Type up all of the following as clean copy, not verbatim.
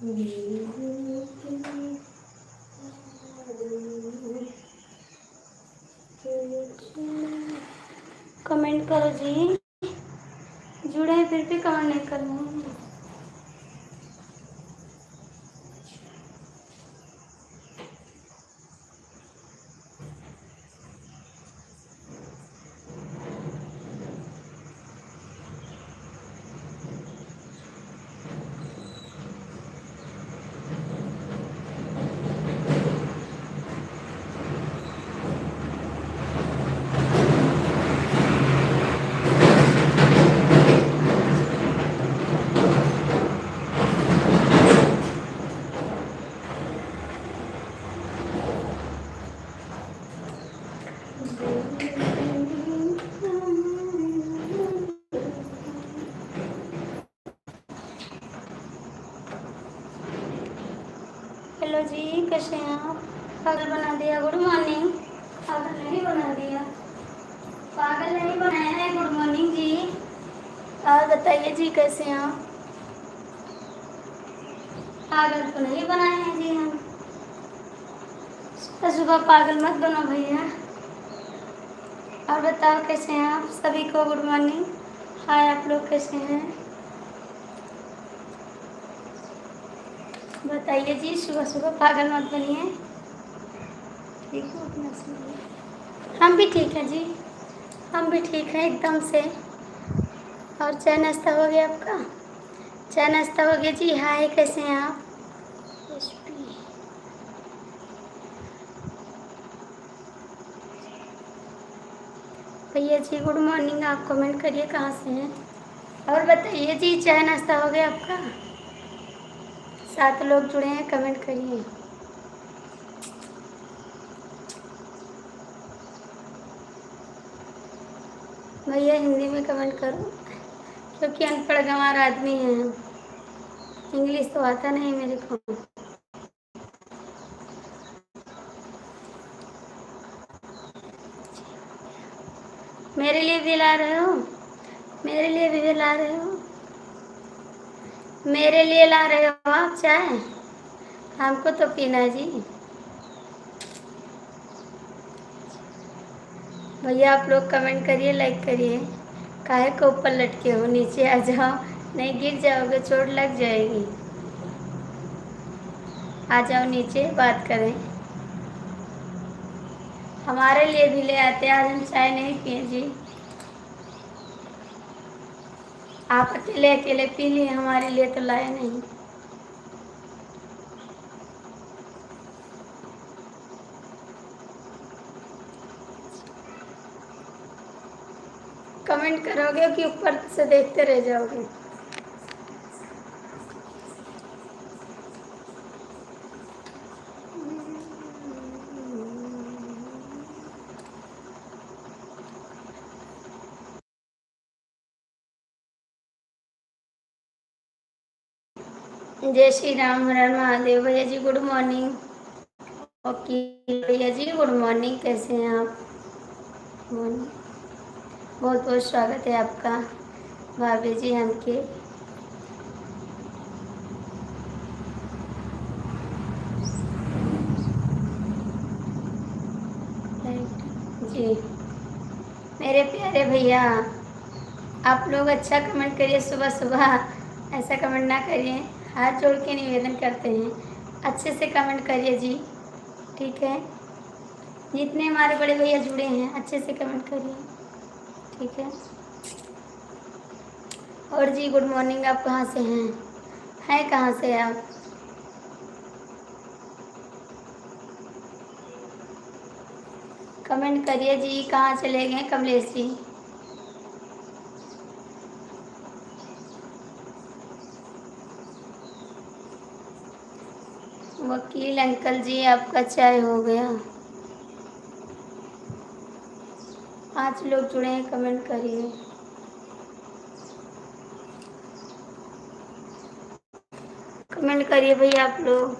Comment करो जी, जुड़े हैं फिर भी कमेंट नहीं कर रहे हैं। हेलो जी, कैसे हैं आप? पागल बना दिया, गुड मॉर्निंग। पागल नहीं बना दिया, पागल नहीं बनाया है। गुड मॉर्निंग जी। और बताइए जी, कैसे हैं आप? पागल तो नहीं बनाए हैं जी हम। सुबह सुबह पागल मत बनो भैया। और बताओ कैसे हैं आप? सभी को गुड मॉर्निंग। हाय, आप लोग कैसे हैं? बताइए जी, सुबह सुबह पागल मत बनिए। ठीक हो अपना सुनिए। हम भी ठीक हैं जी, हम भी ठीक हैं एकदम से। और चाय नाश्ता हो गया आपका? चाय नाश्ता हो गया जी। हाय, कैसे हैं आप? भैया जी गुड मॉर्निंग। आप कमेंट करिए कहाँ से हैं। और बताइए जी, चाय नाश्ता हो गया आपका? 7 लोग जुड़े हैं, कमेंट करिए। भैया हिंदी में कमेंट करो, क्योंकि अनपढ़ गंवार आदमी हैं हम। इंग्लिश तो आता नहीं मेरे को। मेरे लिए भी ला रहे हो? मेरे लिए भी ला रहे हो? मेरे लिए ला रहे हो आप चाय? हमको तो पीना है जी। भैया आप लोग कमेंट करिए, लाइक करिए। काहे को ऊपर लटके हो? नीचे आ जाओ, नहीं गिर जाओगे, चोट लग जाएगी। आ जाओ नीचे, बात करें। हमारे लिए भी ले आते, आज हम चाय नहीं पिए जी। आप अकेले अकेले पी लिए, हमारे लिए तो लाए नहीं। कमेंट करोगे कि ऊपर से देखते रह जाओगे? जय श्री राम, हर हर महादेव। भैया जी गुड मॉर्निंग। ओके भैया जी गुड मॉर्निंग, कैसे हैं आप? मॉर्निंग। बहुत बहुत स्वागत है आपका भाभी जी हमके। जी मेरे प्यारे भैया, आप लोग अच्छा कमेंट करिए सुबह सुबह। ऐसा कमेंट ना करिए, हाथ जोड़ के निवेदन करते हैं। अच्छे से कमेंट करिए जी, ठीक है? जितने हमारे बड़े भैया जुड़े हैं, अच्छे से कमेंट करिए, ठीक है? और जी गुड मॉर्निंग। आप कहाँ से हैं कहाँ से आप? कमेंट करिए जी। कहाँ चले गए कमलेश जी? वकील अंकल जी, आपका चाय हो गया? 5 लोग जुड़े हैं, कमेंट करिए। कमेंट करिए भैया आप लोग।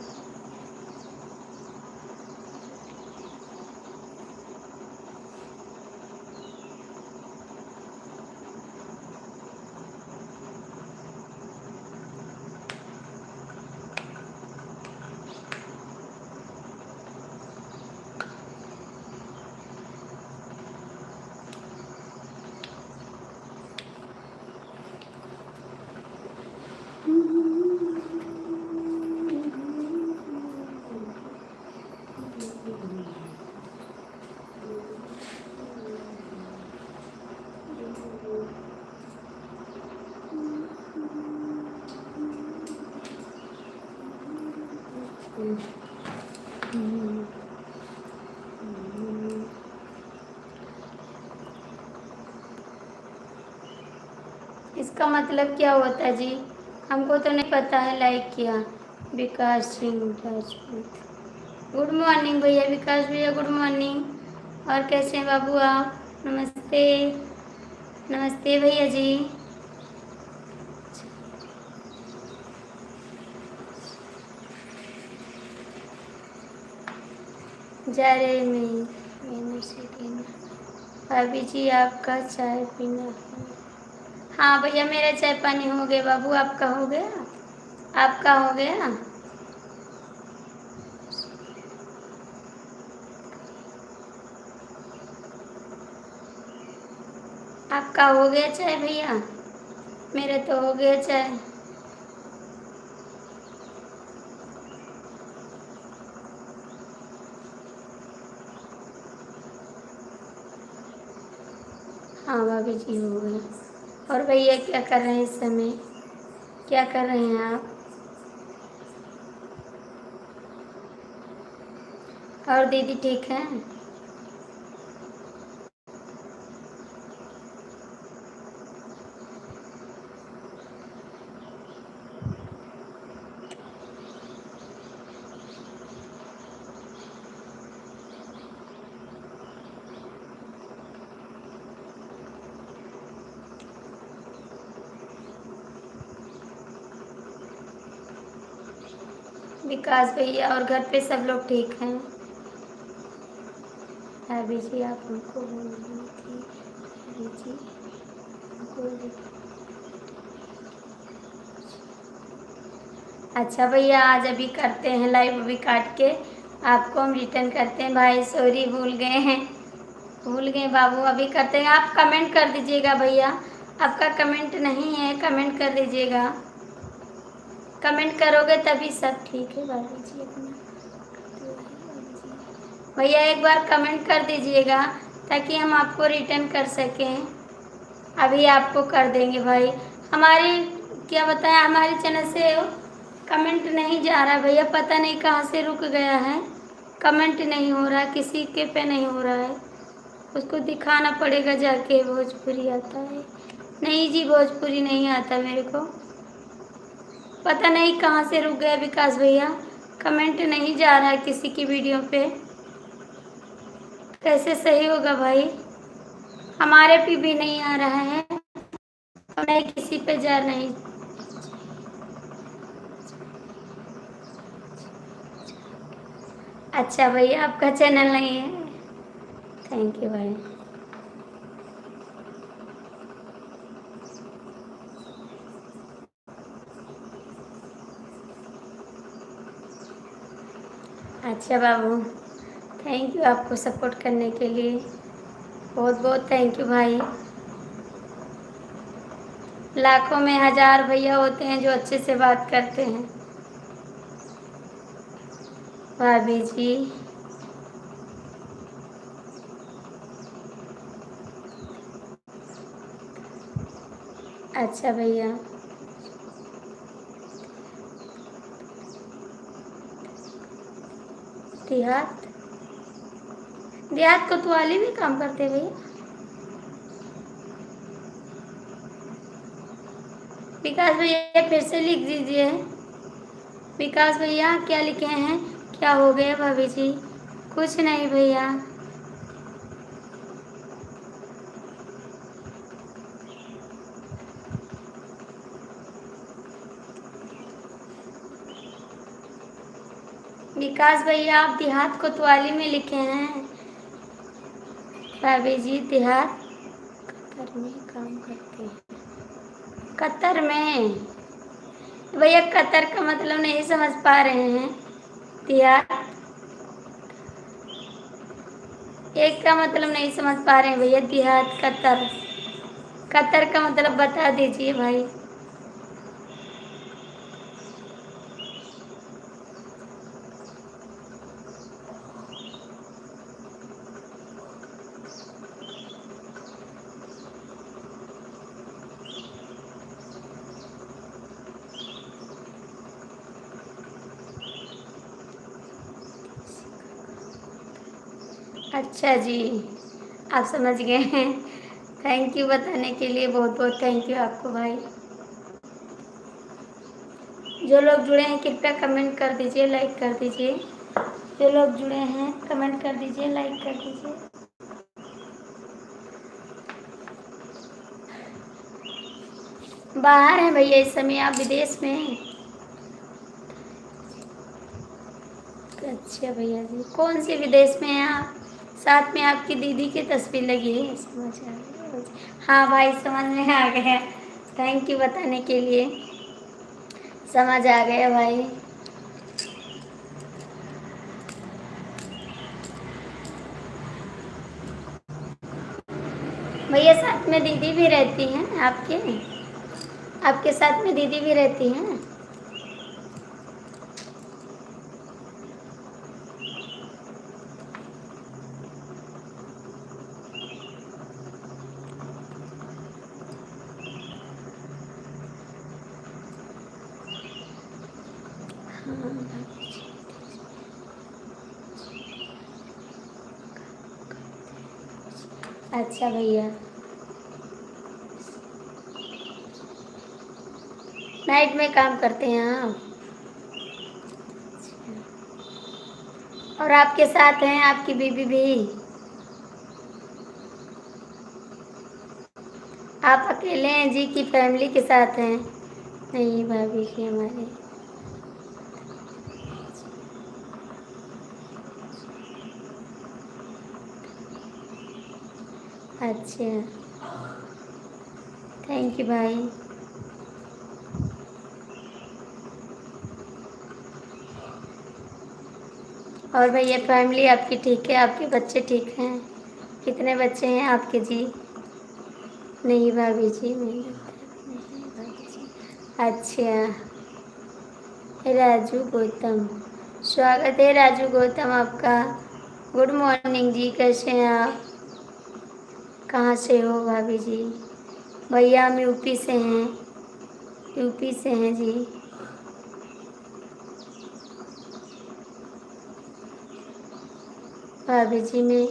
इसका मतलब क्या होता है जी? हमको तो नहीं पता है। लाइक किया विकास सिंह राजपूत। गुड मॉर्निंग भैया, विकास भैया गुड मॉर्निंग। और कैसे हैं बाबू आप? नमस्ते। नमस्ते भैया जी। जा रहे मैं से कहना भाभी जी आपका चाय पीना है। हाँ भैया मेरा चाय पानी हो गया बाबू, आपका हो गया? आपका हो गया? आपका हो गया चाय भैया? मेरा तो हो गया चाय। हाँ भाभी जी हो गया। और भैया क्या कर रहे हैं इस समय? क्या कर रहे हैं आप? और दीदी ठीक है? विकास भैया और घर पे सब लोग ठीक हैं? भाभी जी आप हमको बोल रही थी। भाभी जी हमको। अच्छा भैया आज अभी करते हैं लाइव, अभी काट के आपको हम रिटर्न करते हैं। भाई सॉरी भूल गए हैं, भूल गए बाबू। अभी करते हैं, आप कमेंट कर दीजिएगा भैया। आपका कमेंट नहीं है, कमेंट कर दीजिएगा। कमेंट करोगे तभी सब ठीक है। भाभी जी अपना भैया एक बार कमेंट कर दीजिएगा ताकि हम आपको रिटर्न कर सकें। अभी आपको कर देंगे भाई। हमारी क्या बताएं, हमारे चैनल से कमेंट नहीं जा रहा भैया, पता नहीं कहाँ से रुक गया है। कमेंट नहीं हो रहा, किसी के पे नहीं हो रहा है। उसको दिखाना पड़ेगा जाके। भोजपुरी आता है? नहीं जी भोजपुरी नहीं आता मेरे को, पता नहीं कहाँ से रुक गया विकास भैया। कमेंट नहीं जा रहा है किसी की वीडियो पे, कैसे सही होगा भाई? हमारे पे भी नहीं आ रहा है और नहीं किसी पे जा नहीं। अच्छा भैया आपका चैनल नहीं है? थैंक यू भाई। अच्छा बाबू, थैंक यू आपको सपोर्ट करने के लिए, बहुत बहुत थैंक यू भाई। लाखों में हजार भैया होते हैं जो अच्छे से बात करते हैं। भाभी जी अच्छा भैया। देहात, देहात कोतवाली में काम करते हैं भैया? विकास भैया फिर से लिख दीजिए। विकास भैया क्या लिखे हैं? क्या हो गया भाभी जी? कुछ नहीं भैया। विकास भैया आप देहात कोतवाली में लिखे हैं। भाभी जी देहात कतर में काम करते हैं? कतर में? भैया कतर का मतलब नहीं समझ पा रहे हैं। देहात एक का मतलब नहीं समझ पा रहे हैं भैया। देहात कतर, कतर का मतलब बता दीजिए भाई। अच्छा जी, आप समझ गए हैं। थैंक यू बताने के लिए, बहुत बहुत थैंक यू आपको भाई। जो लोग जुड़े हैं कृपया कमेंट कर दीजिए, लाइक कर दीजिए। जो लोग जुड़े हैं कमेंट कर दीजिए, लाइक कर दीजिए। बाहर हैं भैया इस समय, आप विदेश में हैं? अच्छा भैया जी, कौन से विदेश में हैं आप? साथ में आपकी दीदी की तस्वीर लगी है, समझ आ गया। हाँ भाई समझ में आ गया, थैंक यू बताने के लिए, समझ आ गया भाई। भैया साथ में दीदी भी रहती हैं आपके? आपके साथ में दीदी भी रहती हैं? अच्छा भैया, नाइट में काम करते हैं आप? और आपके साथ हैं आपकी बीबी भी? आप अकेले हैं जी कि फैमिली के साथ हैं? नहीं भाभी जी हमारे। अच्छा, थैंक यू भाई। और भैया फैमिली आपकी ठीक है? आपके बच्चे ठीक हैं? कितने बच्चे हैं आपके जी? नहीं भाभी जी, नहीं भाभी जी। अच्छा, राजू गौतम, स्वागत है राजू गौतम आपका। गुड मॉर्निंग जी, कैसे हैं आप? कहाँ से हो भाभी जी? भैया हम यूपी से हैं, यूपी से हैं जी। भाभी जी में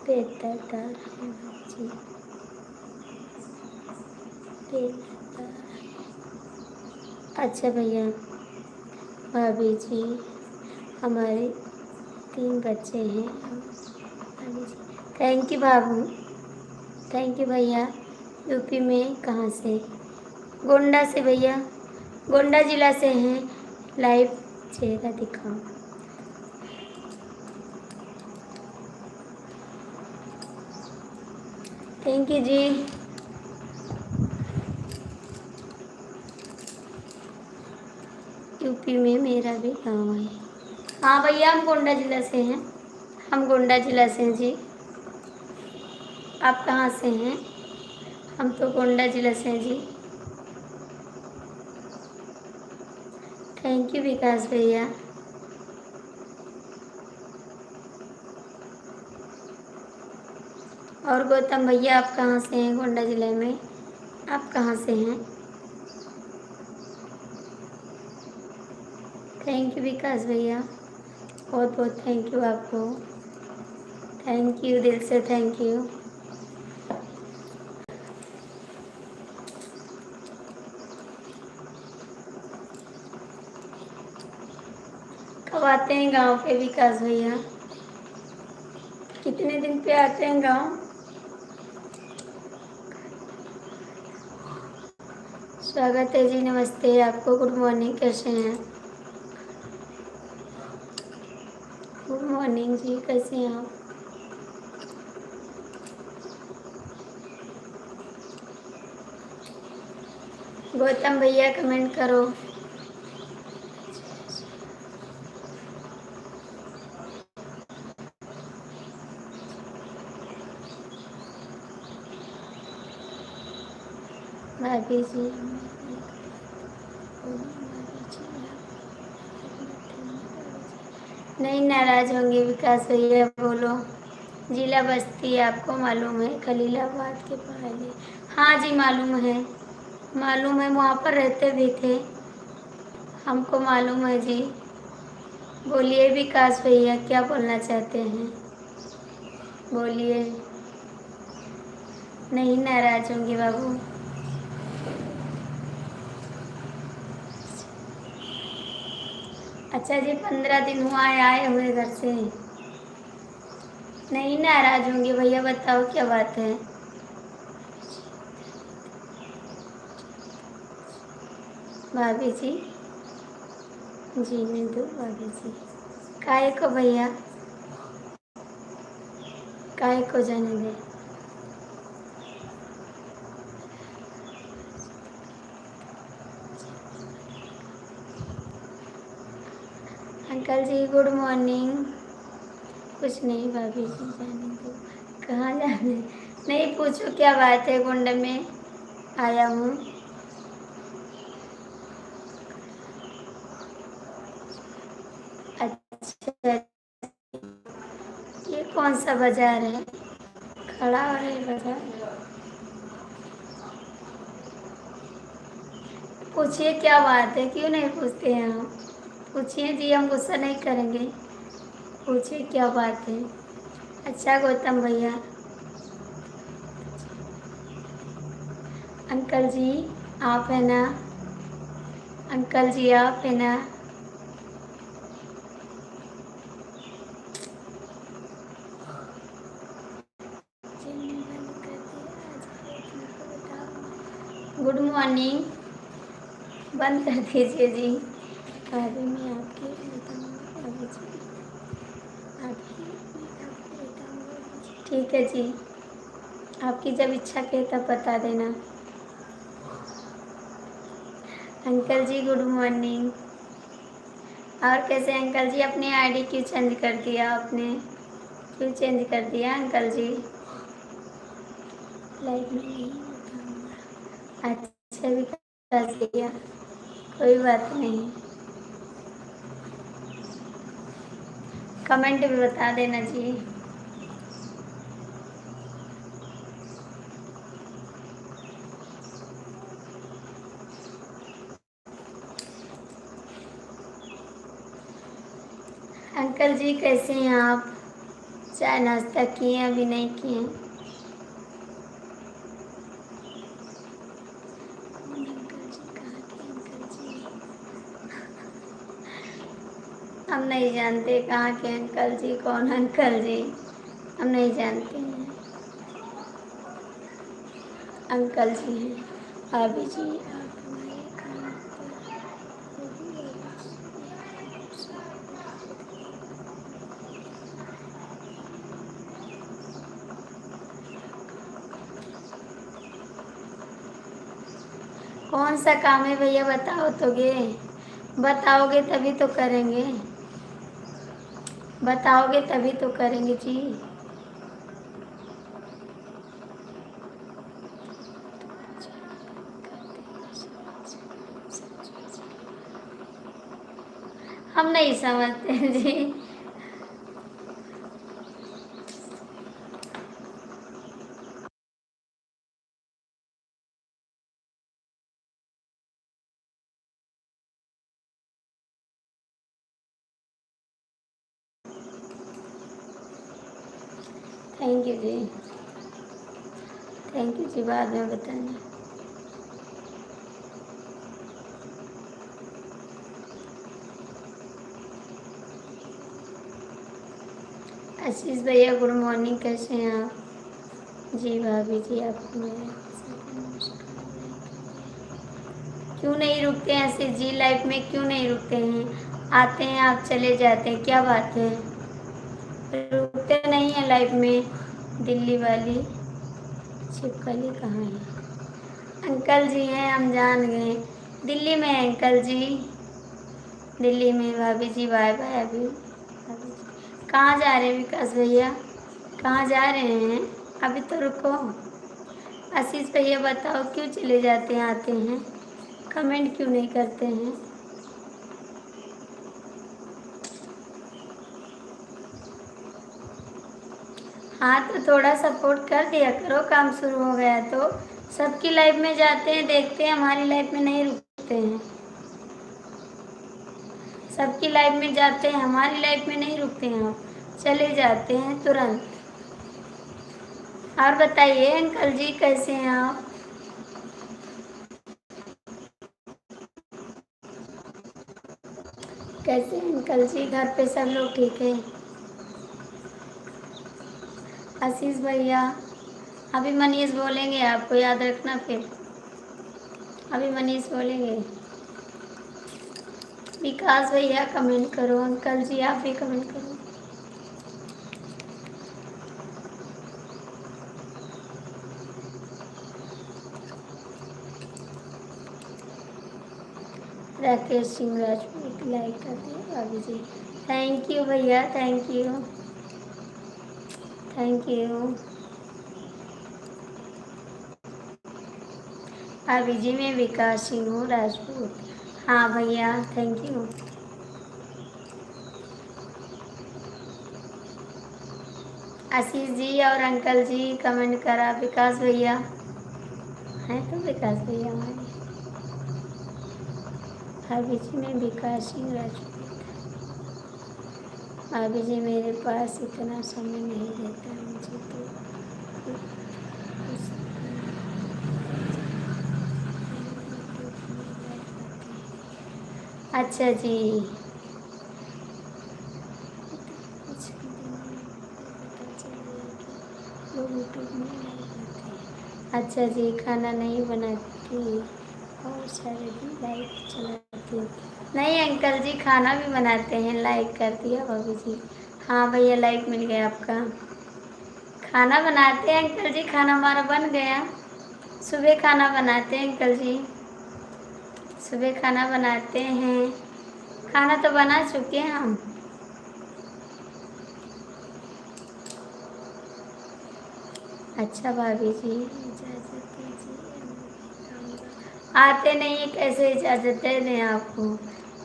पेटदार है भाभी जी, पेटदार। अच्छा भैया, भाभी जी हमारे 3 बच्चे हैं। भाभी जी थैंक यू बाबू, थैंक यू भैया। यूपी में कहाँ से? गोंडा से भैया, गोंडा जिला से हैं। लाइव चेहरा दिखाओ। Thank you ji. यूपी में मेरा भी गाँव है। हाँ भैया हम गोंडा जिला से हैं, हम गोंडा जिला से हैं जी। आप कहाँ से हैं? हम तो गोंडा जिला से हैं जी। थैंक यू विकास भैया। और गौतम भैया आप कहाँ से हैं? गोंडा जिले में आप कहाँ से हैं? थैंक यू विकास भैया, बहुत बहुत थैंक यू आपको, थैंक यू दिल से, थैंक यू। कब आते हैं गांव पे विकास भैया? कितने दिन पे आते हैं गांव? स्वागत है जी, नमस्ते आपको, गुड मॉर्निंग, कैसे हैं? गुड मॉर्निंग जी, कैसे हैं आप? गौतम भैया कमेंट करो। भाभी जी नहीं नाराज होंगे विकास भैया, बोलो। जिला बस्ती आपको मालूम है, खलीलाबाद के पहले। हाँ जी मालूम है, मालूम है, वहाँ पर रहते भी थे, हमको मालूम है जी। बोलिए विकास भैया क्या बोलना चाहते हैं, बोलिए। नहीं नाराज होंगे बाबू। अच्छा जी, 15 दिन हुआ है आए हुए घर से। नहीं नाराज होंगे भैया, बताओ क्या बात है। भाभी जी, जीने दो भाभी जी। काहे को भैया, काहे को जाने दे। अंकल जी गुड मॉर्निंग। कुछ नहीं भाभी जी, जाने दो। कहाँ जाने, नहीं पूछो क्या बात है, कुंड में आया हूँ। अच्छा, ये कौन सा बाजार है, खड़ा हो रहे बाजार। पूछिए क्या बात है, क्यों नहीं पूछते हैं हम। पूछिए जी, हम गुस्सा नहीं करेंगे। पूछिए क्या बात है। अच्छा गौतम भैया। अंकल जी आप है ना, अंकल जी आप है ना। गुड मॉर्निंग, बंद कर दीजिए जी। अभी मैं आपके बताऊँगा अभी जी, अभी मैं आपको बताऊँगा। ठीक है जी, आपकी जब इच्छा के तब बता देना। अंकल जी गुड मॉर्निंग। और कैसे अंकल जी, अपनी आईडी क्यों चेंज कर दिया आपने, क्यों चेंज कर दिया अंकल जी। लाइफ में नहीं बताऊँगा। अच्छा भी कर दिया, कोई बात नहीं। कमेंट भी बता देना जी। अंकल जी कैसे हैं आप, चाय नाश्ता किए अभी नहीं किए। कौन अंकल जी, कहाँ के अंकल जी, हम नहीं जानते कहाँ के अंकल जी, कौन अंकल जी, हम नहीं जानते हैं। अंकल जी हैं, भाभी जी आप हमारे काम पर। कौन सा काम है भैया, बताओ तो गे, बताओगे तभी तो करेंगे, बताओगे तभी तो करेंगे जी। हम नहीं समझते हैं जी। थैंक यू जी, थैंक यू जी, बाद में बताना। आशीष भैया गुड मॉर्निंग, कैसे हैं आप। जी भाभी जी आपको मेरे क्यों नहीं रुकते हैं आशीष जी, लाइफ में क्यों नहीं रुकते हैं, आते हैं आप चले जाते हैं, क्या बात है, रुकते नहीं हैं लाइफ में। दिल्ली वाली छिपकली कहाँ है। अंकल जी हैं, हम जान गए, दिल्ली में है अंकल जी, दिल्ली में। भाभी जी बाय बाय अभी। भाभी जी कहाँ जा रहे हैं विकास भैया, कहाँ जा रहे हैं, अभी तो रुको। आशीष भैया बताओ क्यों चले जाते हैं आते हैं, कमेंट क्यों नहीं करते हैं। हाँ तो थोड़ा सपोर्ट कर दिया करो, काम शुरू हो गया तो। सबकी लाइफ में जाते हैं देखते हैं, हमारी लाइफ में नहीं रुकते हैं। सबकी लाइफ में जाते हैं, हमारी लाइफ में नहीं रुकते हैं, आप चले जाते हैं तुरंत। और बताइए अंकल जी कैसे हैं आप? कैसे हैं अंकल जी? घर पे सब लोग ठीक है? आशीष भैया, अभी मनीष बोलेंगे, आपको याद रखना फिर। अभी मनीष बोलेंगे। विकास भैया कमेंट करो, अंकल जी आप भी कमेंट करो। राकेश सिंह राजपूत लाइक कर दिए भाभी जी। थैंक यू भैया, थैंक यू, थैंक यू। भाभी जी मैं विकास सिंह हूँ राजपूत। हाँ भैया थैंक यू। आशीष जी और अंकल जी कमेंट करा। विकास भैया हैं तो विकास भैया हमारे। भाभी जी मैं विकास सिंह राजपूत। भाभी जी मेरे पास इतना समय नहीं रहता मुझे तो अच्छा जी। अच्छा जी, खाना नहीं बनाती और सारे दिन लाइट चलाती हूँ। नहीं अंकल जी, खाना भी बनाते हैं, लाइक कर दिया भाभी जी। हाँ भैया लाइक मिल गया आपका। खाना बनाते हैं अंकल जी, खाना हमारा बन गया। सुबह खाना बनाते हैं अंकल जी, सुबह खाना बनाते हैं। खाना तो बना चुके हैं हम। अच्छा भाभी जी इजाज़त दीजिए, आते नहीं है कैसे इजाज़त दे दें आपको?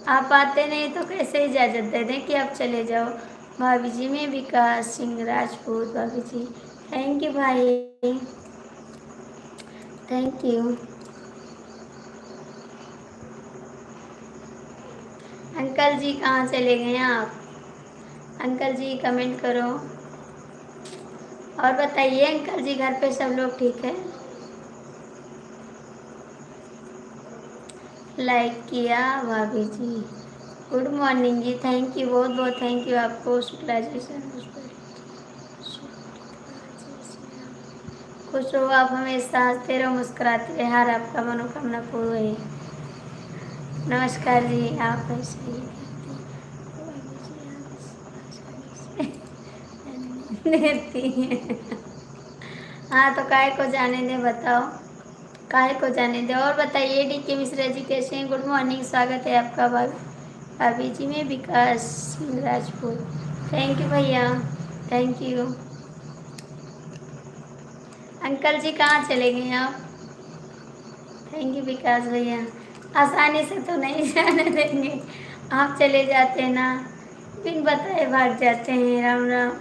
आप आते नहीं तो कैसे इजाज़त दे दें कि आप चले जाओ? भाभी जी मैं विकास सिंह राजपूत। भाभी जी थैंक यू भाई, थैंक यू। अंकल जी कहाँ चले गए आप? अंकल जी कमेंट करो और बताइए अंकल जी घर पे सब लोग ठीक है? लाइक किया भाभी जी। गुड मॉर्निंग जी, थैंक यू, बहुत बहुत थैंक यू आपको। शुक्ला जी से खुश रहो आप, हमेशा हंसते रहो, मुस्कुराते रहे, हर आपका मनोकामना पूर्ण है। नमस्कार जी, आप ऐसे ही देती हैं। हाँ तो काहे को जाने दे, बताओ काहे को जाने दे। और बताइए डी के मिश्रा जी कैसे हैं? गुड मॉर्निंग, स्वागत है आपका भाभी जी में विकास सिंह राजपूत। थैंक यू भैया, थैंक यू। अंकल जी कहाँ चले गए आप? थैंक यू विकास भैया। आसानी से तो नहीं जाने देंगे, आप चले जाते हैं ना, बिन बताए भाग जाते हैं। राम राम।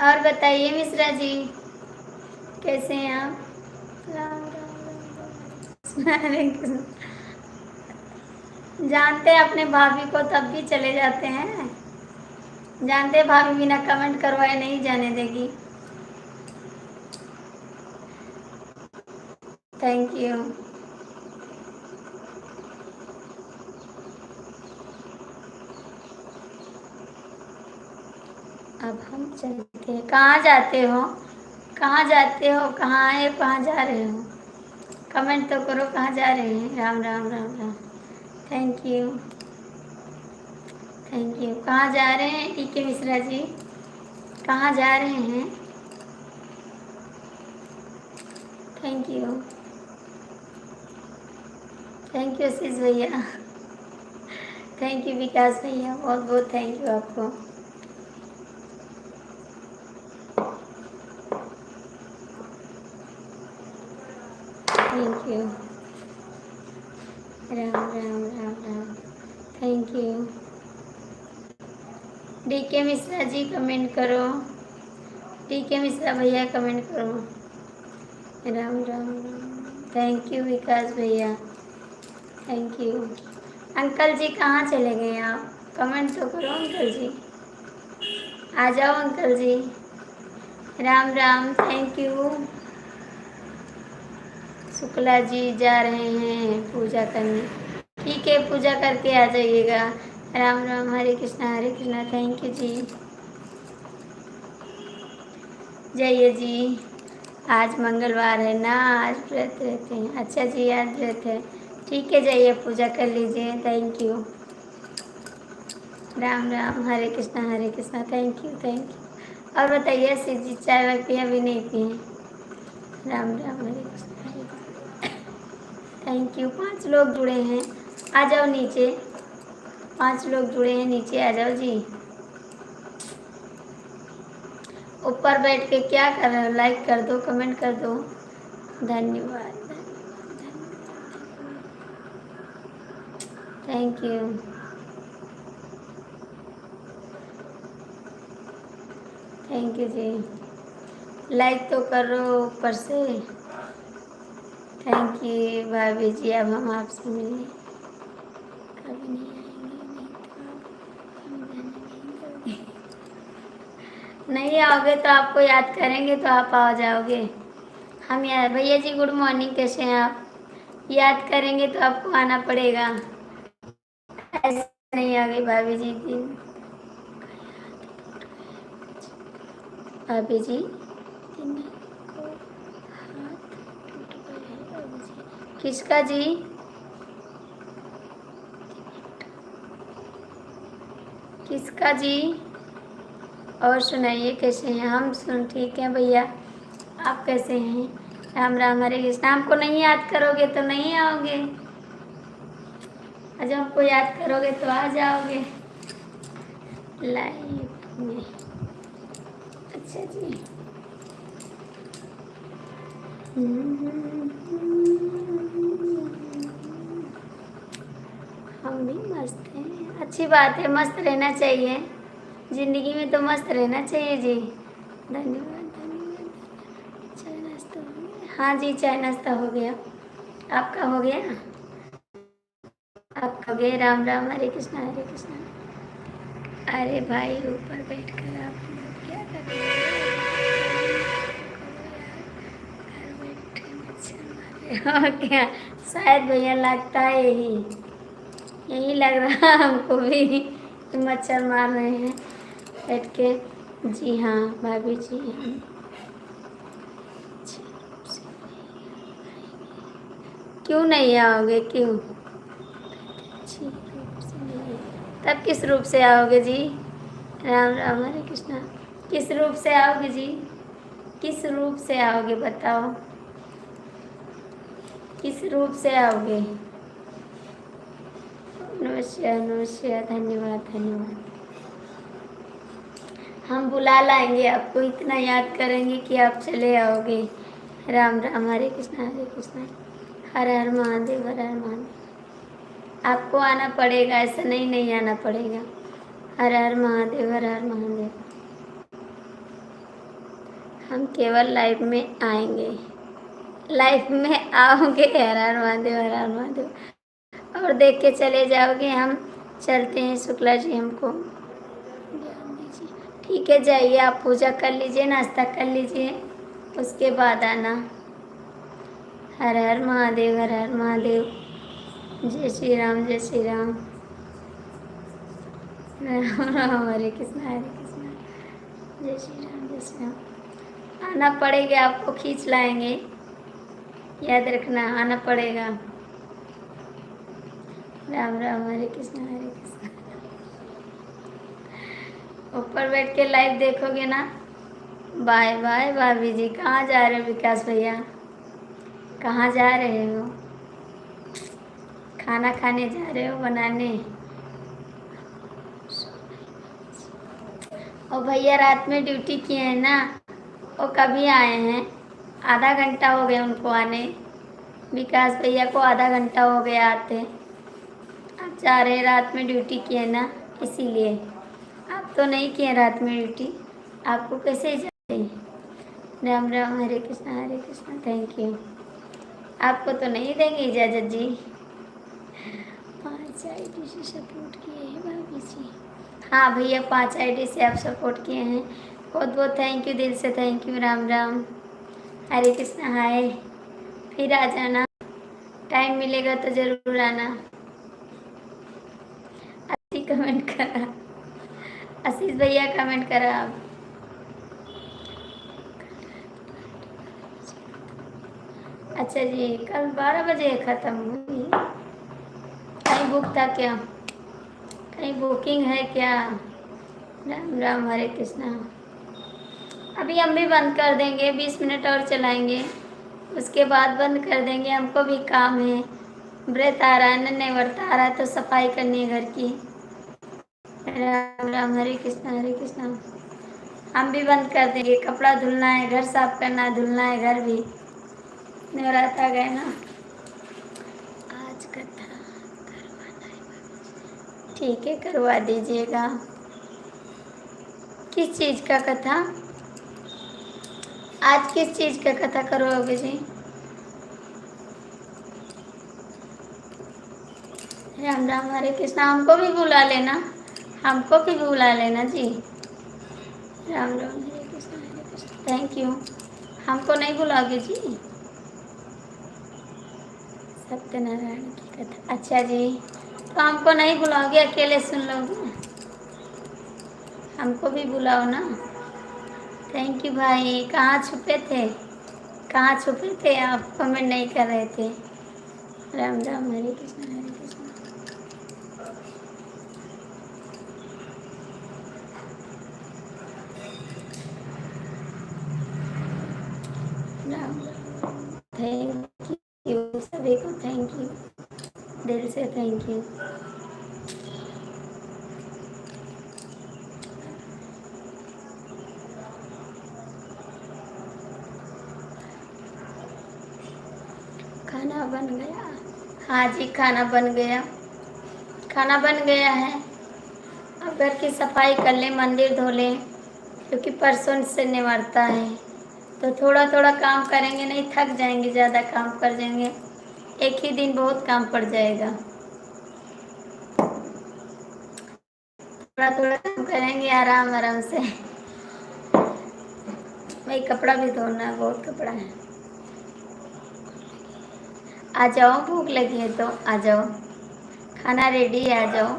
और बताइए मिश्रा जी कैसे हैं आप? राम राम राम। हरे कृष्ण। जानते हैं अपने भाभी को तब भी चले जाते हैं, जानते हैं भाभी बिना कमेंट करवाए नहीं जाने देगी। Thank you. अब हम चलते हैं। कहाँ जाते हो? कहाँ जाते हो? कहाँ आए, कहाँ जा रहे हो? कमेंट तो करो कहाँ जा रहे हैं। Ram Ram Ram Ram. Thank you, thank you. कहाँ जा रहे हैं टी के मिश्रा जी? कहाँ जा रहे हैं? थैंक यू, थैंक यू आशीष भैया, थैंक यू विकास भैया, बहुत बहुत थैंक यू आपको। Thank you. Ram Ram Ram Ram. Thank you. D के मिश्रा जी कमेंट करो, डी के मिश्रा भैया कमेंट करो। राम राम राम। थैंक यू विकास भैया, थैंक यू। अंकल जी कहाँ चले गए आप? कमेंट तो करो अंकल जी। आ जाओ अंकल जी। Ram Ram, thank you. शुक्ला जी जा रहे हैं पूजा करने। ठीक है, पूजा करके आ जाइएगा। राम राम, हरे कृष्णा, थैंक यू जी। जाइए जी, आज मंगलवार है ना, आज व्रत रहते हैं। अच्छा जी, आज व्रत है। ठीक है, जाइए पूजा कर लीजिए। Thank you. Ram Ram, Hare Krishna, thank you thank you. और बताइए शिव जी, चाय वाय पिए अभी नहीं पिए? राम राम, हरे कृष्णा। Thank you. 5 लोग जुड़े हैं, आ जाओ नीचे। 5 लोग जुड़े हैं, नीचे आ जाओ जी। ऊपर बैठ के क्या कर रहे हो? लाइक कर दो, कमेंट कर दो। धन्यवाद, थैंक यू। थैंक यू जी। लाइक तो करो ऊपर से। थैंक यू भाभी जी। अब हम आपसे मिलने कभी नहीं आएंगे, नहीं तो आप हम जाने नहीं दोगे। नहीं आओगे तो आपको याद करेंगे तो आप आ जाओगे। हम याद, भैया जी गुड मॉर्निंग, कैसे हैं आप? याद करेंगे तो आपको आना पड़ेगा। ऐसे नहीं आ गई भाभी जी की। भाभी जी को हाथ टूट गए हैं भाभी जी। किसका जी? किसका जी? और सुनाइए कैसे हैं? हम सुन ठीक हैं भैया, आप कैसे हैं? राम राम, हरे कृष्ण। हमको नहीं याद करोगे तो नहीं आओगे, जब हमको याद करोगे तो आ जाओगे लाइफ में। अच्छा जी। हम भी मस्त हैं, अच्छी बात है, मस्त रहना चाहिए। जिंदगी में तो मस्त रहना चाहिए जी। धन्यवाद धन्यवाद। चाय नाश्ता हो गया? हाँ जी, चाय नाश्ता हो गया। आपका हो गया? आपका हो गया? राम राम, हरे कृष्णा। अरे भाई, ऊपर बैठकर आप लोग क्या कर रहे हो? घर बैठे मच्छर मार रहे हो क्या? शायद भैया लगता है यही लग रहा है हमको भी कि मच्छर मार रहे हैं बैठ के। जी हाँ भाभी जी, हम क्यों नहीं आओगे? क्यों? अच्छी रूप से नहीं, तब किस रूप से आओगे जी? राम राम, हरे कृष्णा। किस रूप से आओगे जी? किस रूप से आओगे बताओ? किस रूप से आओगे? नमस्कार, धन्यवाद। हम बुला लाएंगे आपको, इतना याद करेंगे कि आप चले आओगे। राम राम, हरे कृष्णा, हर हर महादेव, हर हर महादेव। आपको आना पड़ेगा, ऐसा नहीं आना पड़ेगा। हर हर महादेव, हर हर महादेव। हम केवल लाइफ में आएंगे, लाइफ में आओगे। हर हर महादेव, हर हर महादेव। और देख के चले जाओगे। हम चलते हैं, शुक्ला जी हमको ज्ञान दीजिए। ठीक है, जाइए आप पूजा कर लीजिए, नाश्ता कर लीजिए, उसके बाद आना। हर हर महादेव, हर हर महादेव। जय श्री राम, जय श्री राम। राम राम, हरे कृष्णा, जय श्री राम, जय श्री राम। आना पड़ेगा, आपको खींच लाएंगे, याद रखना, आना पड़ेगा। राम राम, हरे कृष्णा। ऊपर बैठ के लाइव देखोगे ना। बाय बाय भाभी जी। कहाँ जा रहे हो विकास भैया? कहाँ जा रहे हो? खाना खाने जा रहे हो, बनाने? और भैया रात में ड्यूटी किए हैं ना, वो कभी आए हैं? आधा घंटा हो गया उनको आने। विकास भैया को आधा घंटा हो गया आते। आप जा रहे रात में ड्यूटी किए ना, इसीलिए। आप तो नहीं किए रात में ड्यूटी, आपको कैसे जाते? Ram Ram, Hare Krishna, thank you. आपको तो नहीं देंगे इजाज़त जी। 5 IDC सपोर्ट किए हैं भाभी जी। हाँ भैया, 5 आईडी से आप सपोर्ट किए हैं, बहुत बहुत थैंक यू, दिल से थैंक यू। राम राम, हरे कृष्णा। हाय, फिर आ जाना, टाइम मिलेगा तो ज़रूर आना। अच्छी कमेंट करा, आशीष भैया कमेंट करा आप। अच्छा जी, कल 12 बजे ख़त्म हुई, कहीं बुक था क्या, कहीं बुकिंग है क्या? राम राम, हरे कृष्णा। अभी हम भी बंद कर देंगे, 20 मिनट और चलाएंगे, उसके बाद बंद कर देंगे, हमको भी काम है। व्रत आ रहा है, नन्हे व्रत आ रहा है, तो सफाई करनी है घर की। राम राम, हरे कृष्णा हरे कृष्णा। हम भी बंद कर देंगे, कपड़ा धुलना है, घर साफ करना है, धुलना है घर भी। नवरात्र आ गए ना, आज कथा करवाना है। ठीक है, करवा दीजिएगा। किस चीज़ का कथा? आज किस चीज़ का कथा करोगे जी? राम राम, हरे कृष्णा। हमको भी बुला लेना, हमको भी बुला लेना जी। Ram Ram, Hare Krishna thank you. हमको नहीं बुलाओगे जी? सत्यनारायण की कथा, अच्छा जी, तो हमको नहीं बुलाओगे, अकेले सुन लोगे? हमको भी बुलाओ ना। थैंक यू भाई। कहाँ छुपे थे, कहाँ छुपे थे आप, कमेंट नहीं कर रहे थे। राम राम, हरे कृष्णा हरे कृष्णा। राम राम, थैंक यू सभी को, थैंक यू, दिल से थैंक यू। खाना बन गया? हाँ जी, खाना बन गया, खाना बन गया है। अब घर की सफाई कर लें, मंदिर धो लें, क्योंकि परसों से निवरता है, तो थोड़ा थोड़ा काम करेंगे, नहीं थक जाएंगे, ज़्यादा काम कर जाएंगे, एक ही दिन बहुत काम पड़ जाएगा। थोड़ा थोड़ा काम करेंगे, आराम आराम से। भाई कपड़ा भी धोना है, बहुत कपड़ा है। आ जाओ, भूख लगी है तो आ जाओ, खाना रेडी है, आ जाओ।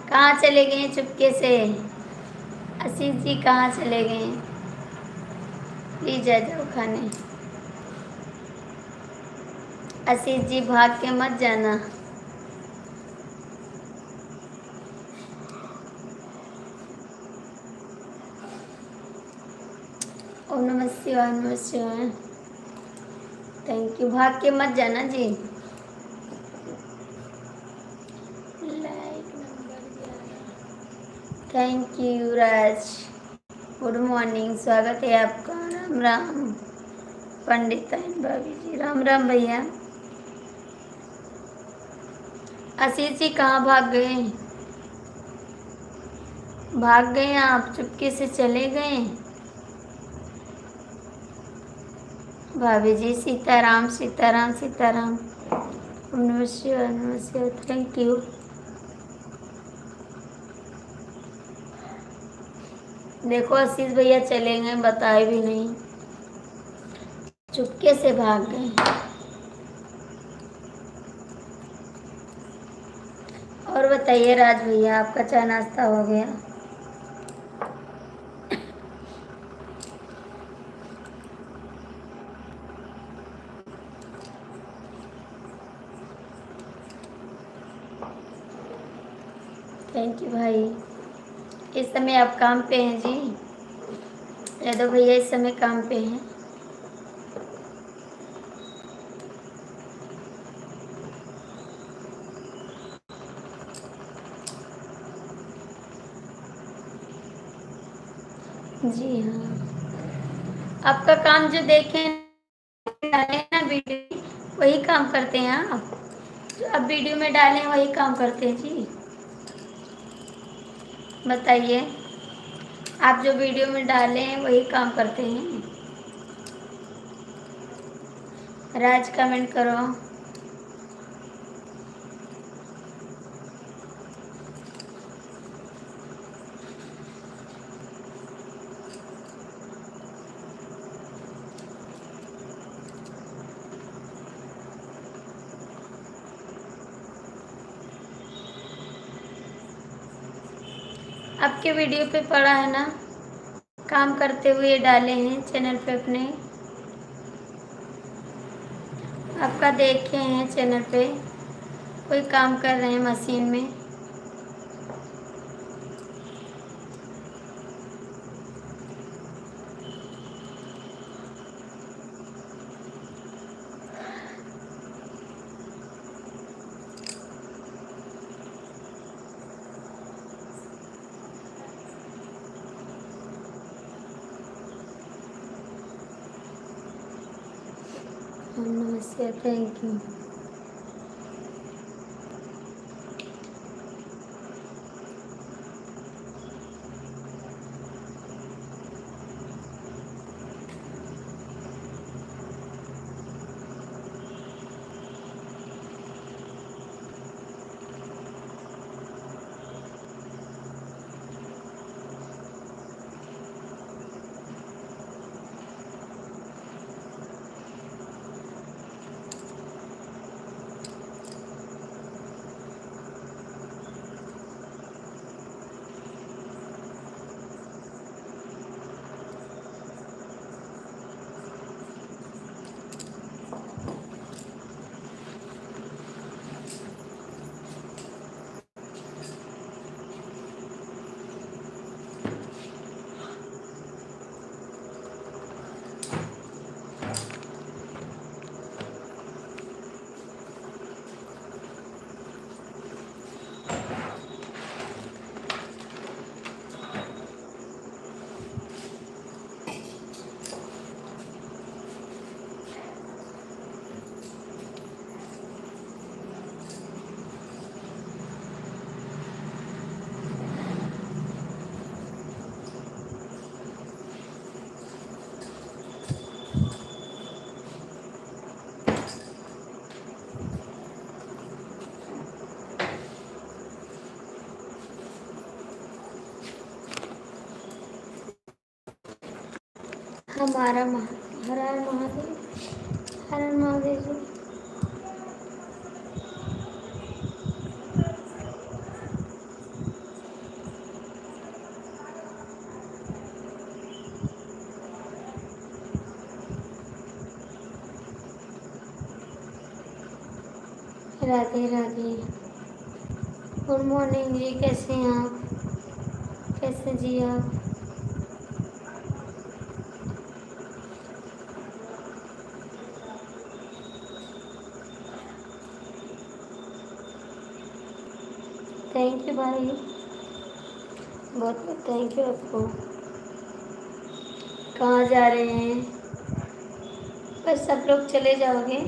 कहाँ चले गए चुपके से? आशीष जी कहाँ चले गए? प्लीज आ जाओ खाने। आशीष जी भाग के मत जाना। ओम नमः शिवाय, नमः शिवाय। थैंक यू, भाग के मत जाना जी। Like number 11, thank you Raj. Good morning, स्वागत है आपका। राम राम पंडित भाभी जी, राम राम भैया। आशीष जी कहाँ भाग गए? भाग गए आप, चुपके से चले गए। भाभी जी सीताराम सीताराम सीताराम। नमस्ते नमस्ते, थैंक यू। देखो आशीष भैया चले गए, बताए भी नहीं, चुपके से भाग गए। और बताइए राज भैया, आपका चाय नाश्ता हो गया? थैंक यू भाई। इस समय आप काम पे हैं जी? यादव भैया इस समय काम पे हैं? जी हाँ, आपका काम जो देखें डालें ना वीडियो, वही काम करते हैं आप, जो अब वीडियो में डालें वही काम करते हैं जी। बताइए, आप जो वीडियो में डालें वही काम करते हैं। राज कमेंट करो। आपके वीडियो पे पड़ा है ना, काम करते हुए डाले हैं चैनल पे अपने, आपका देखे हैं चैनल पे, कोई काम कर रहे हैं मशीन में। नमस्ते, थैंक यू। हमारा हर हर महादेव, हर हर महादेव जी। राधे राधे, गुड मॉर्निंग जी, कैसे हैं आप, कैसे जी आप? थैंक यू भाई, बहुत बहुत थैंक यू आपको। कहाँ जा रहे हैं? बस सब लोग चले जाओगे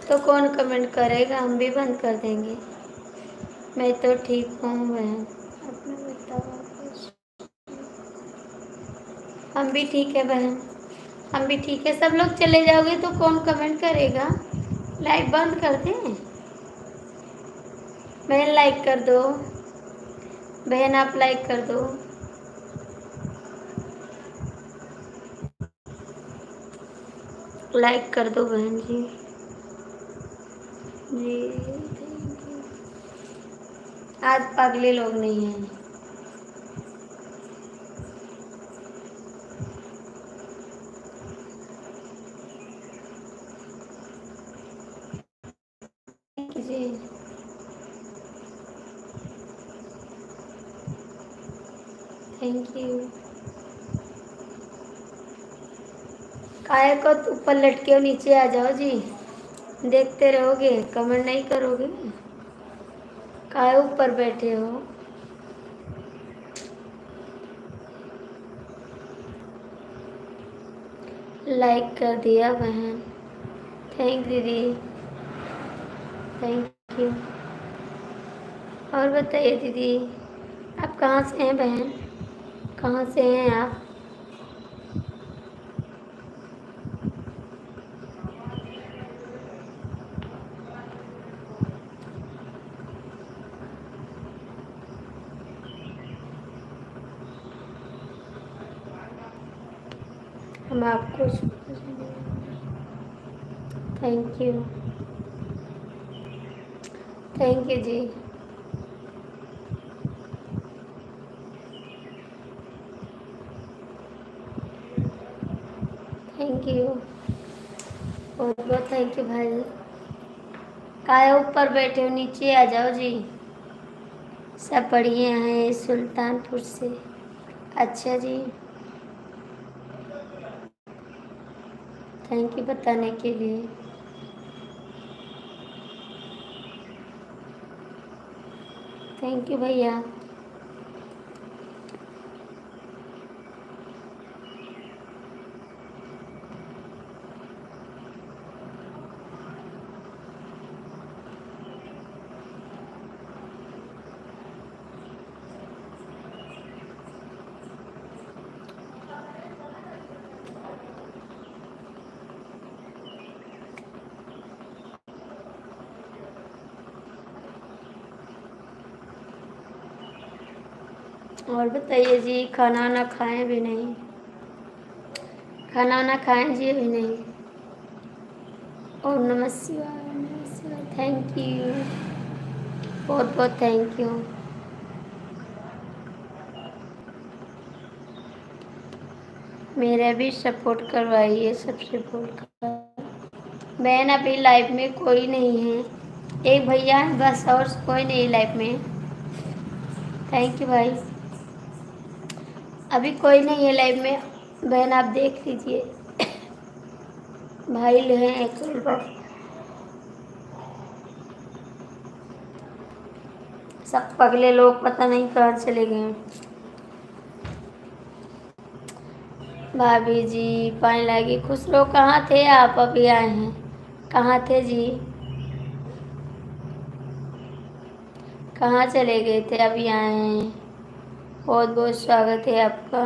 तो कौन कमेंट करेगा, हम भी बंद कर देंगे। मैं तो ठीक हूँ बहन, अपना बताओ कुछ। हम भी ठीक है बहन, हम भी ठीक है। सब लोग चले जाओगे तो कौन कमेंट करेगा? लाइक बंद कर दें? बहन लाइक कर दो, बहन आप लाइक कर दो। लाइक कर दो बहन जी, जी थैंक यू। आज पागले लोग नहीं हैं। जी थैंक यू। काय को ऊपर लटके हो, नीचे आ जाओ जी। देखते रहोगे, कमेंट नहीं करोगे? काय ऊपर बैठे हो? लाइक कर दिया बहन, थैंक दीदी, थैंक यू। और बताइए दीदी, आप कहाँ से हैं बहन, कहाँ से हैं आप? हम आपको थैंक यू, थैंक यू जी। थैंक यू, बहुत बहुत थैंक यू भाई। काहे ऊपर बैठे हो, नीचे आ जाओ जी। सब बढ़िया हैं सुल्तानपुर से। अच्छा जी, थैंक यू बताने के लिए। थैंक यू भैया। और बताइए जी, खाना वाना खाएं भी नहीं? खाना वाना खाएं जी भी नहीं? ओम नमः शिवाय, ओम नमः शिवाय। थैंक यू, बहुत बहुत थैंक यू। मेरा भी सपोर्ट करवाइए, सब सपोर्ट कर। बहन अभी लाइफ में कोई नहीं है, एक भैया है बस, और कोई नहीं लाइफ में। थैंक यू भाई। अभी कोई नहीं है लाइफ में बहन, आप देख लीजिए। भाई हैं एक बस। सब पगले लोग पता नहीं कहाँ चले गए। भाभी जी पानी लागी, खुश रहो। कहाँ थे आप, अभी आए हैं? कहाँ थे जी, कहाँ चले गए थे, अभी आए हैं? बहुत बहुत स्वागत है आपका।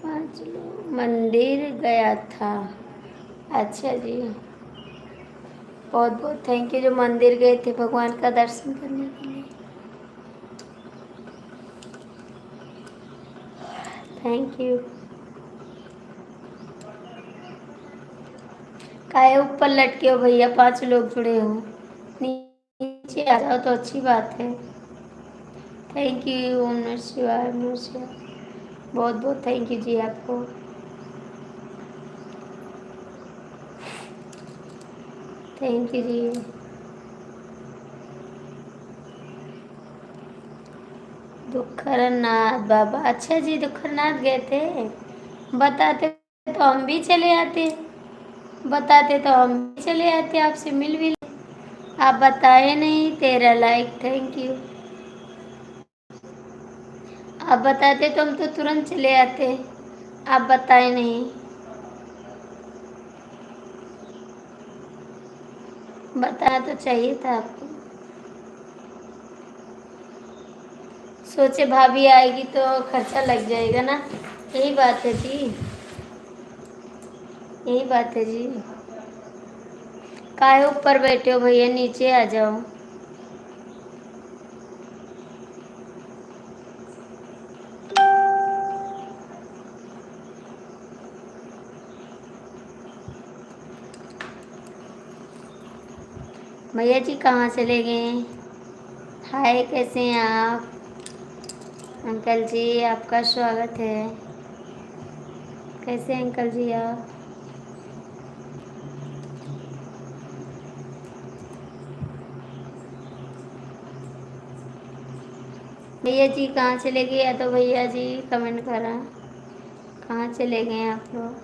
पाँच लोग मंदिर गया था। अच्छा जी, बहुत बहुत थैंक यू जो मंदिर गए थे भगवान का दर्शन करने के लिए। Thank you. काहे ऊपर लटके हो भैया, 5 लोग जुड़े हो, नीचे आ जाओ तो अच्छी बात है। थैंक यू, ओम नमः शिवाय, ओम नमः शिवाय। बहुत बहुत थैंक यू जी आपको। थैंक यू जी। दुखरनाथ बाबा, अच्छा जी दुखरनाथ गए थे। बताते तो हम भी चले आते, बताते तो हम भी चले आते, आपसे मिल भी। आप बताए नहीं, तेरा लाइक, थैंक यू। आप बताते तो हम तो तुरंत चले आते, आप बताए नहीं। बताना तो चाहिए था आपको। सोचे भाभी आएगी तो खर्चा लग जाएगा ना, यही बात है जी, यही बात है जी। काहे ऊपर बैठे हो भैया, नीचे आ जाओ। भैया जी कहाँ चले गए? हाय, कैसे हैं आप? अंकल जी आपका स्वागत है। कैसे हैं अंकल जी आप? भैया जी कहाँ चले गए? या तो भैया जी कमेंट करा, कहाँ चले गए आप लोग?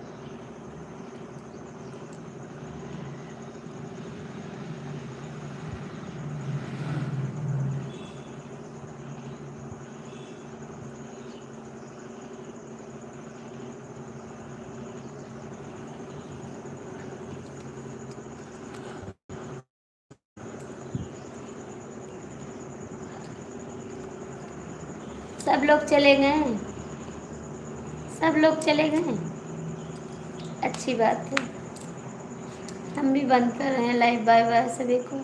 सब लोग चले गए, सब लोग चले गए, अच्छी बात है। हम भी बंद कर रहे हैं लाइव। बाय बाय सभी को।